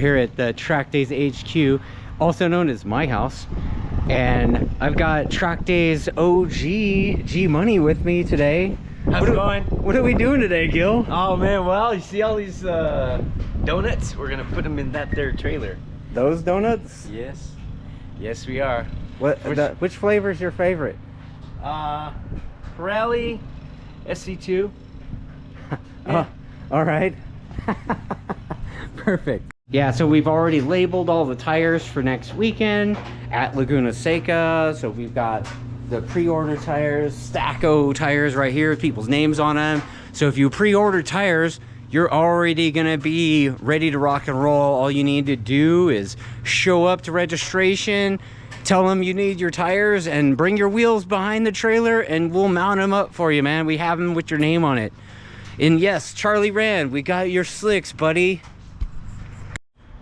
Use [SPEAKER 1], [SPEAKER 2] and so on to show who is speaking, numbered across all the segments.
[SPEAKER 1] here at the TrackDaz HQ, also known as my house. And I've got TrackDaz OG G Money with me today.
[SPEAKER 2] How's it going?
[SPEAKER 1] What are we doing today, Gil?
[SPEAKER 2] Oh man, well, you see all these donuts? We're gonna put them in that there trailer.
[SPEAKER 1] Those donuts?
[SPEAKER 2] Yes. Yes, we are.
[SPEAKER 1] Which flavor is your favorite?
[SPEAKER 2] Pirelli, SC2.
[SPEAKER 1] Yeah. All right. Perfect. Yeah, so we've already labeled all the tires for next weekend at Laguna Seca. So we've got the pre-order tires, Stacko tires right here with people's names on them. So if you pre-order tires, you're already gonna be ready to rock and roll. All you need to do is show up to registration, tell them you need your tires, and bring your wheels behind the trailer, and we'll mount them up for you, man. We have them with your name on it. And yes, Charlie Rand, we got your slicks, buddy.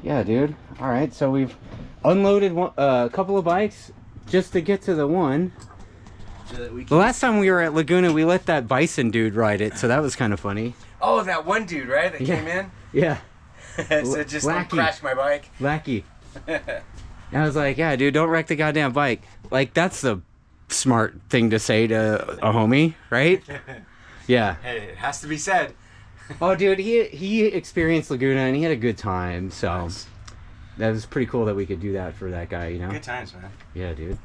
[SPEAKER 1] Yeah, dude. All right, so we've unloaded a couple of bikes just to get to the one. The last time we were at Laguna, we let that bison dude ride it, so that was kind of funny.
[SPEAKER 2] Oh, that one dude, right? That came in?
[SPEAKER 1] Yeah.
[SPEAKER 2] So it just like, crashed my bike.
[SPEAKER 1] Lackey. I was like, yeah, dude, don't wreck the goddamn bike. Like, that's the smart thing to say to a homie, right? Yeah.
[SPEAKER 2] Hey, it has to be said.
[SPEAKER 1] Oh, dude, he experienced Laguna and he had a good time, so
[SPEAKER 2] nice.
[SPEAKER 1] That was pretty cool that we could do that for that guy, you know?
[SPEAKER 2] Good times, man.
[SPEAKER 1] Yeah, dude.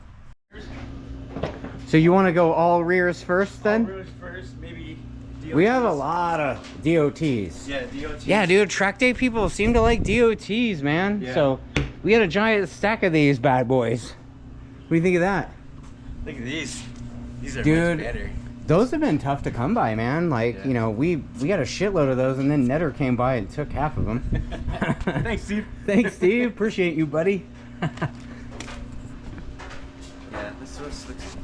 [SPEAKER 1] So you want to go all rears first, then?
[SPEAKER 2] All rears first, maybe DOTs.
[SPEAKER 1] We have a lot of DOTs.
[SPEAKER 2] Yeah, DOTs.
[SPEAKER 1] Yeah, dude, track day people seem to like DOTs, man.
[SPEAKER 2] Yeah.
[SPEAKER 1] So we had a giant stack of these bad boys. What do you think of that?
[SPEAKER 2] Look at these. These are
[SPEAKER 1] dude,
[SPEAKER 2] much better.
[SPEAKER 1] Those have been tough to come by, man. Like, yeah. You know, we got a shitload of those, and then Netter came by and took half of them.
[SPEAKER 2] Thanks, Steve.
[SPEAKER 1] Thanks, Steve. Appreciate you, buddy.
[SPEAKER 2] Yeah, this was slicks.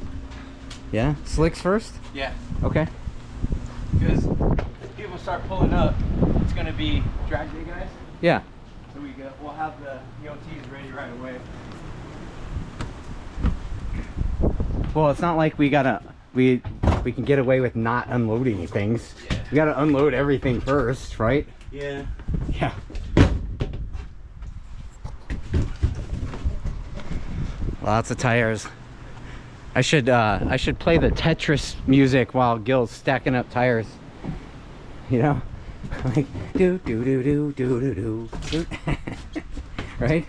[SPEAKER 1] Yeah? Slicks first?
[SPEAKER 2] Yeah.
[SPEAKER 1] Okay.
[SPEAKER 2] Because if people start pulling up, it's going to be drag day, guys.
[SPEAKER 1] Yeah.
[SPEAKER 2] So we'll have the DOTs ready right away.
[SPEAKER 1] Well, it's not like we can get away with not unloading things.
[SPEAKER 2] Yeah.
[SPEAKER 1] We gotta unload everything first, right?
[SPEAKER 2] Yeah.
[SPEAKER 1] Yeah. Lots of tires. I should play the Tetris music while Gil's stacking up tires. You know? Like do do do do do do do. Right?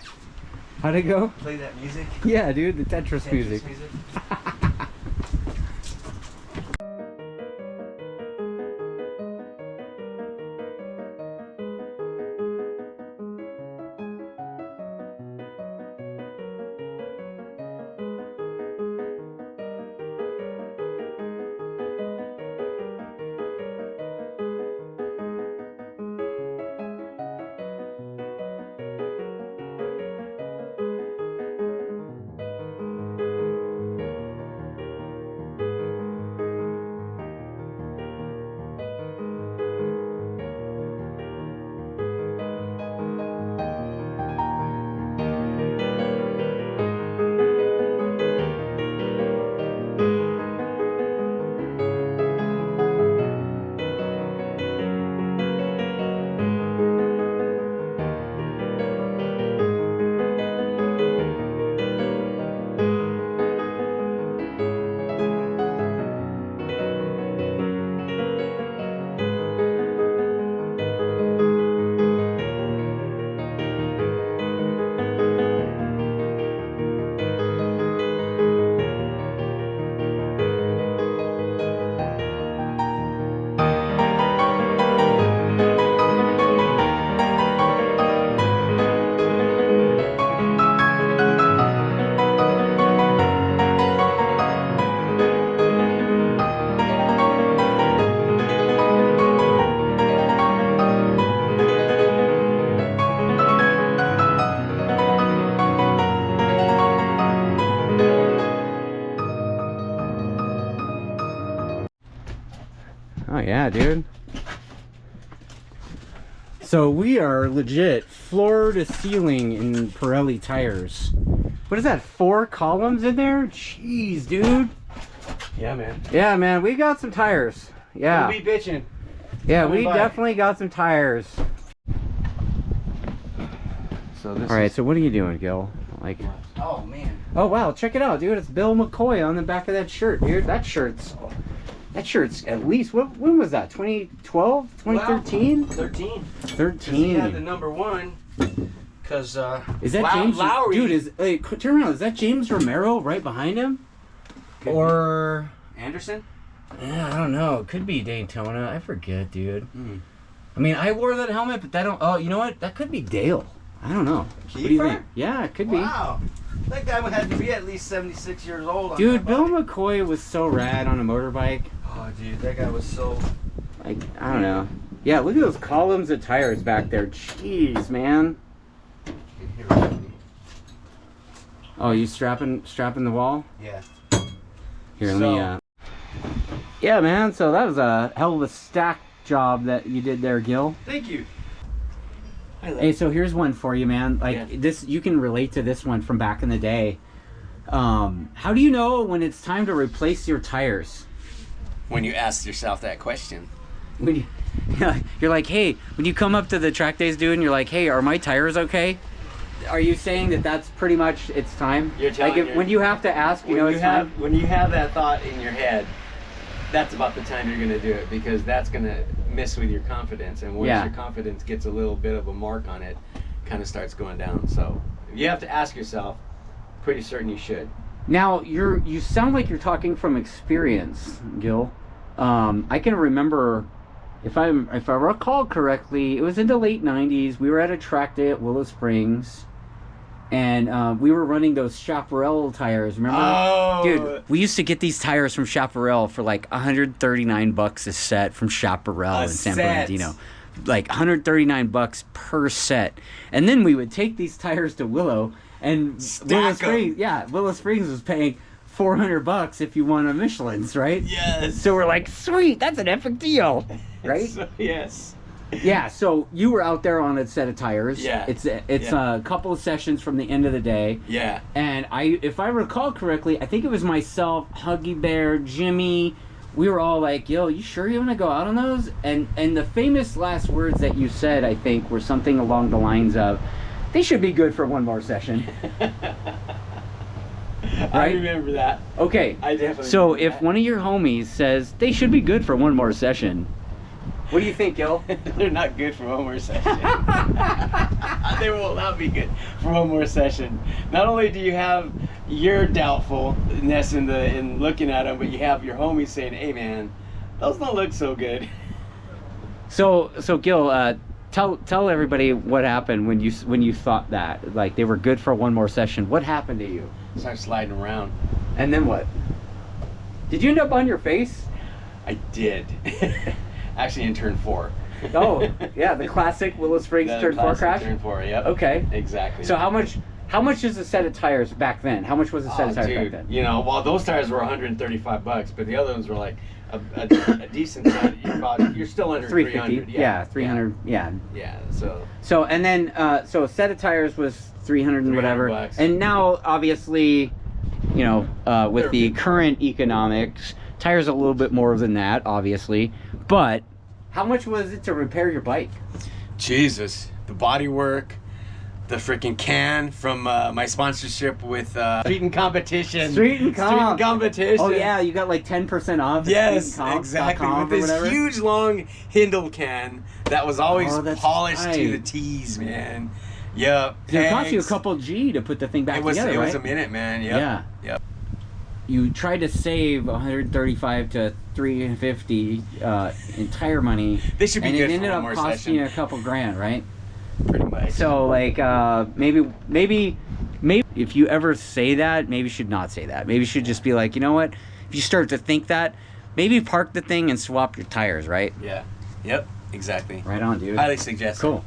[SPEAKER 1] How'd it go?
[SPEAKER 2] Play that music?
[SPEAKER 1] Yeah, dude, the Tetris music. Oh yeah, dude. So we are legit floor to ceiling in Pirelli tires. What is that, 4 columns in there? Jeez, dude.
[SPEAKER 2] Yeah, man.
[SPEAKER 1] Yeah, man, we got some tires. Yeah.
[SPEAKER 2] We'll be bitching.
[SPEAKER 1] Yeah, we definitely got some tires.
[SPEAKER 2] So this.
[SPEAKER 1] All right, so what are you doing, Gil? Like,
[SPEAKER 2] Oh man.
[SPEAKER 1] oh wow, check it out, dude. It's Bill McCoy on the back of that shirt, dude. That shirt's at least, when was that? 2012? 2013?
[SPEAKER 2] 13.
[SPEAKER 1] 13.
[SPEAKER 2] He had the number 1. Cause
[SPEAKER 1] is that James?
[SPEAKER 2] Lowry?
[SPEAKER 1] Dude, turn around. Is that James Romero right behind him? Or
[SPEAKER 2] Anderson?
[SPEAKER 1] yeah, I don't know. It could be Daytona. I forget, dude.
[SPEAKER 2] Mm.
[SPEAKER 1] I mean, I wore that helmet, but that don't. Oh, you know what? That could be Dale. I don't know. What do you
[SPEAKER 2] Kiefer?
[SPEAKER 1] think? Yeah, it could
[SPEAKER 2] Wow. That guy had to be at least 76 years old. On
[SPEAKER 1] be. Dude,
[SPEAKER 2] that
[SPEAKER 1] Bill
[SPEAKER 2] bike.
[SPEAKER 1] McCoy was so rad on a motorbike.
[SPEAKER 2] Oh, dude, that guy was so.
[SPEAKER 1] Like, I don't know. Yeah, look at those columns of tires back there. Jeez, man. Oh, you strapping the wall?
[SPEAKER 2] Yeah.
[SPEAKER 1] Here, let me. Yeah, man. So that was a hell of a stack job that you did there, Gil.
[SPEAKER 2] Thank you.
[SPEAKER 1] Hey, so here's one for you, man. Like this, you can relate to this one from back in the day. How do you know when it's time to replace your tires?
[SPEAKER 2] When you ask yourself that question.
[SPEAKER 1] When you, you're like, hey, when you come up to the track days, dude, and you're like, hey, are my tires okay? Are you saying that that's pretty much it's time?
[SPEAKER 2] You're telling
[SPEAKER 1] like when you have to ask, you know, it's time.
[SPEAKER 2] When you have that thought in your head, that's about the time you're going to do it, because that's going to mess with your confidence, and once your confidence gets a little bit of a mark on it, kind of starts going down. So you have to ask yourself. Pretty certain you should.
[SPEAKER 1] Now you sound like you're talking from experience, Gil. I can remember, if I recall correctly, it was in the late 90s. We were at a track day at Willow Springs, and we were running those Chaparral tires. Remember?
[SPEAKER 2] Oh,
[SPEAKER 1] dude, we used to get these tires from Chaparral for like $139 a set from Chaparral in San Bernardino. Like $139 per set, and then we would take these tires to Willow. And Willow Springs was paying $400 if you won a Michelin's, right?
[SPEAKER 2] Yes.
[SPEAKER 1] So we're like, sweet, that's an epic deal, right?
[SPEAKER 2] Yes.
[SPEAKER 1] Yeah. So you were out there on a set of tires.
[SPEAKER 2] Yeah.
[SPEAKER 1] It's a couple of sessions from the end of the day.
[SPEAKER 2] Yeah.
[SPEAKER 1] And if I recall correctly, I think it was myself, Huggy Bear, Jimmy. We were all like, yo, you sure you want to go out on those? And the famous last words that you said, I think, were something along the lines of, they should be good for one more session. Right?
[SPEAKER 2] I remember that.
[SPEAKER 1] Okay.
[SPEAKER 2] I definitely
[SPEAKER 1] So
[SPEAKER 2] remember
[SPEAKER 1] if one of your homies says they should be good for one more session, what do you think, Gil?
[SPEAKER 2] They're not good for one more session. They will not be good for one more session. Not only do you have your doubtfulness in looking at them, but you have your homies saying, hey man, those don't look so good.
[SPEAKER 1] So Gil, Tell everybody what happened when you thought that, like, they were good for one more session. What happened to you?
[SPEAKER 2] Start sliding around.
[SPEAKER 1] And then what? Did you end up on your face?
[SPEAKER 2] I did. Actually, in turn 4.
[SPEAKER 1] Oh, yeah, the classic Willow Springs turn 4 crash.
[SPEAKER 2] Turn 4, yep.
[SPEAKER 1] Okay.
[SPEAKER 2] Exactly.
[SPEAKER 1] So how much is a set of tires back then? How much was a set of tires back then?
[SPEAKER 2] You know, well, those tires were $135, but the other ones were like a decent set. You're still under 300.
[SPEAKER 1] Yeah, 300. Yeah.
[SPEAKER 2] Yeah.
[SPEAKER 1] So and then so a set of tires was 300 and whatever.
[SPEAKER 2] $300.
[SPEAKER 1] And now obviously, you know, with the current economics, tires a little bit more than that, obviously. But how much was it to repair your bike?
[SPEAKER 2] Jesus, the body work. The freaking can from my sponsorship with Street and Competition.
[SPEAKER 1] Street and
[SPEAKER 2] Competition.
[SPEAKER 1] Oh yeah, you got like 10% off.
[SPEAKER 2] Yes, exactly. With this huge long Hindle can that was always polished to the T's, man. Yep.
[SPEAKER 1] It cost you a couple G to put the thing back together, right?
[SPEAKER 2] It was a minute, man. Yep.
[SPEAKER 1] Yeah.
[SPEAKER 2] Yep.
[SPEAKER 1] You tried to save 135 to 350 in tire money.
[SPEAKER 2] They should be good for one more session.
[SPEAKER 1] And it ended up costing you a couple grand, right?
[SPEAKER 2] Pretty much.
[SPEAKER 1] So like maybe if you ever say that, maybe you should not say that. Maybe you should just be like, you know what? If you start to think that, maybe park the thing and swap your tires, right?
[SPEAKER 2] Yeah. Yep. Exactly.
[SPEAKER 1] Right on, dude.
[SPEAKER 2] Highly suggested.
[SPEAKER 1] Cool.